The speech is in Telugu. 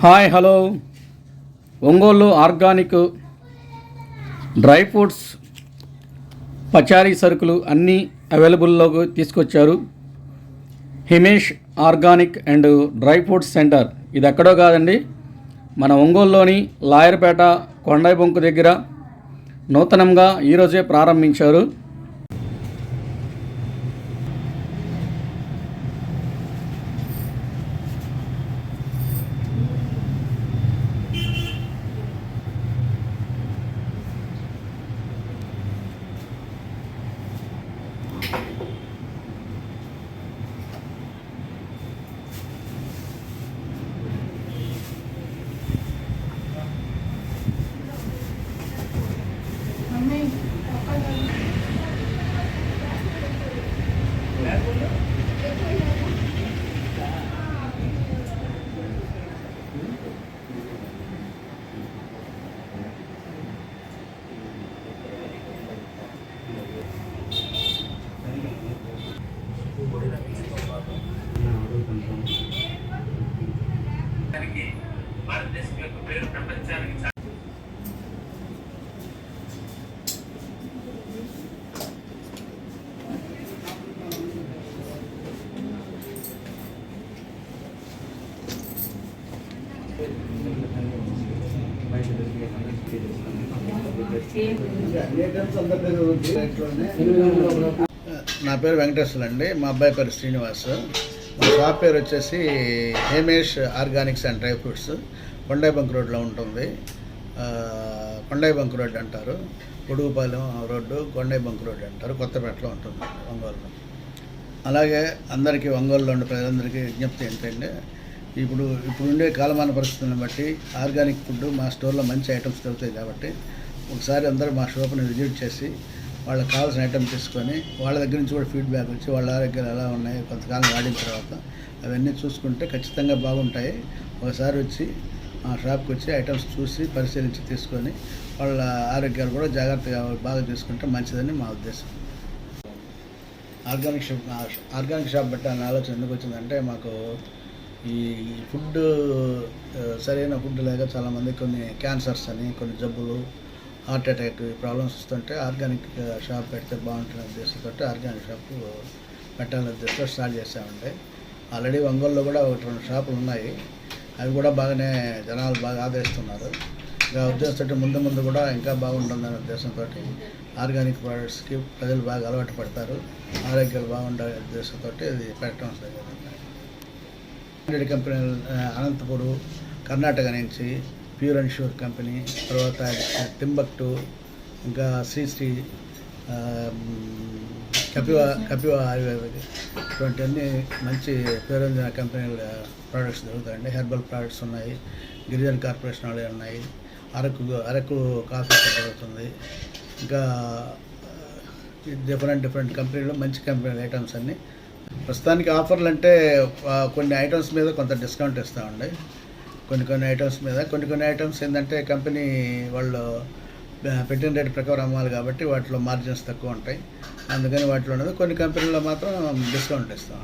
Hi hello Ongole organic dry fruits పచారీ సరుకులు అన్నీ అవైలబుల్లోకి తీసుకొచ్చారు. Himesh organic and dry fruits centre. ఇది ఎక్కడో కాదండి, మన ఒంగోలులోని లాయర్పేట కొండాయి బొంకు దగ్గర నూతనంగా ఈరోజే ప్రారంభించారు. భారతదేశం యొక్క పేరు ప్రపంచానికి నా పేరు వెంకటేశ్వర అండి. మా అబ్బాయి పేరు శ్రీనివాస్. మా షాప్ పేరు వచ్చేసి Hemesh organics and dry fruits. Kondayi bunk రోడ్లో ఉంటుంది. కొండాయి బంక్ రోడ్ అంటారు, Podugupalem road Kondayi bunk road అంటారు. కొత్తపేటలో ఉంటుంది ఒంగోలులో. అలాగే అందరికీ ఒంగోలులో ఉండే ప్రజలందరికీ విజ్ఞప్తి ఏంటంటే, ఇప్పుడు ఉండే కాలమాన పరిస్థితులను బట్టి ఆర్గానిక్ ఫుడ్ మా స్టోర్లో మంచి ఐటమ్స్ దొరుకుతాయి కాబట్టి ఒకసారి అందరూ మా షాప్ని విజిట్ చేసి వాళ్ళకి కావాల్సిన ఐటమ్ తీసుకొని వాళ్ళ దగ్గర నుంచి కూడా ఫీడ్బ్యాక్ వచ్చి వాళ్ళ ఆరోగ్యాలు ఎలా ఉన్నాయి కొంతకాలం వాడిన తర్వాత అవన్నీ చూసుకుంటే ఖచ్చితంగా బాగుంటాయి. ఒకసారి వచ్చి మా షాప్కి వచ్చి ఐటమ్స్ చూసి పరిశీలించి తీసుకొని వాళ్ళ ఆరోగ్యాలు కూడా జాగ్రత్తగా బాగా చూసుకుంటే మంచిదని మా ఉద్దేశం. ఆర్గానిక్ షాప్ పెట్టాలని ఆలోచన ఎందుకు వచ్చిందంటే, మాకు ఈ ఫుడ్ సరైన ఫుడ్ లేక చాలామంది కొన్ని క్యాన్సర్స్ అని కొన్ని జబ్బులు, హార్ట్ అటాక్ ప్రాబ్లమ్స్ వస్తుంటే ఆర్గానిక్ షాప్ పెడితే బాగుంటుంది ఉద్దేశంతో ఆర్గానిక్ షాప్ పెట్టాలని ఉద్దేశంతో స్టార్ట్ చేసామండి. ఆల్రెడీ ఒంగోలులో కూడా 1-2 షాపులు ఉన్నాయి. అవి కూడా బాగానే జనాలు బాగా ఆదరిస్తున్నారు. ఇంకా ఉద్దేశంతో ముందు కూడా ఇంకా బాగుంటుందనే ఉద్దేశంతో ఆర్గానిక్ ప్రోడక్ట్స్కి ప్రజలు బాగా అలవాటు పడతారు, ఆరోగ్యాలు బాగుండే ఉద్దేశంతో ఇది పెట్టడం జరిగింది. కంపెనీ అనంతపురం కర్ణాటక నుంచి ప్యూర్ అండ్ ష్యూర్ కంపెనీ, తర్వాత టింబక్టు, ఇంకా శ్రీ కపివా ఆయుర్వేదిక్, ఇటువంటివన్నీ మంచి పేరొందిన కంపెనీల ప్రోడక్ట్స్ దొరుకుతాయండి. హెర్బల్ ప్రోడక్ట్స్ ఉన్నాయి, గిరిజన కార్పొరేషన్ వాళ్ళు ఉన్నాయి, అరకు కాఫీ దొరుకుతుంది. ఇంకా డిఫరెంట్ కంపెనీలు మంచి కంపెనీల ఐటమ్స్ అన్నీ. ప్రస్తుతానికి ఆఫర్లు అంటే కొన్ని ఐటమ్స్ మీద కొంత డిస్కౌంట్ ఇస్తామండి. కొన్ని ఐటమ్స్ మీద కొన్ని ఐటమ్స్ ఏంటంటే కంపెనీ వాళ్ళు పెట్టిన రేట్ ప్రకారం అమ్మాలి కాబట్టి వాటిలో మార్జిన్స్ తక్కువ ఉంటాయి. అందుకని వాటిలో ఉన్నది కొన్ని కంపెనీలో మాత్రం డిస్కౌంట్ ఇస్తాం.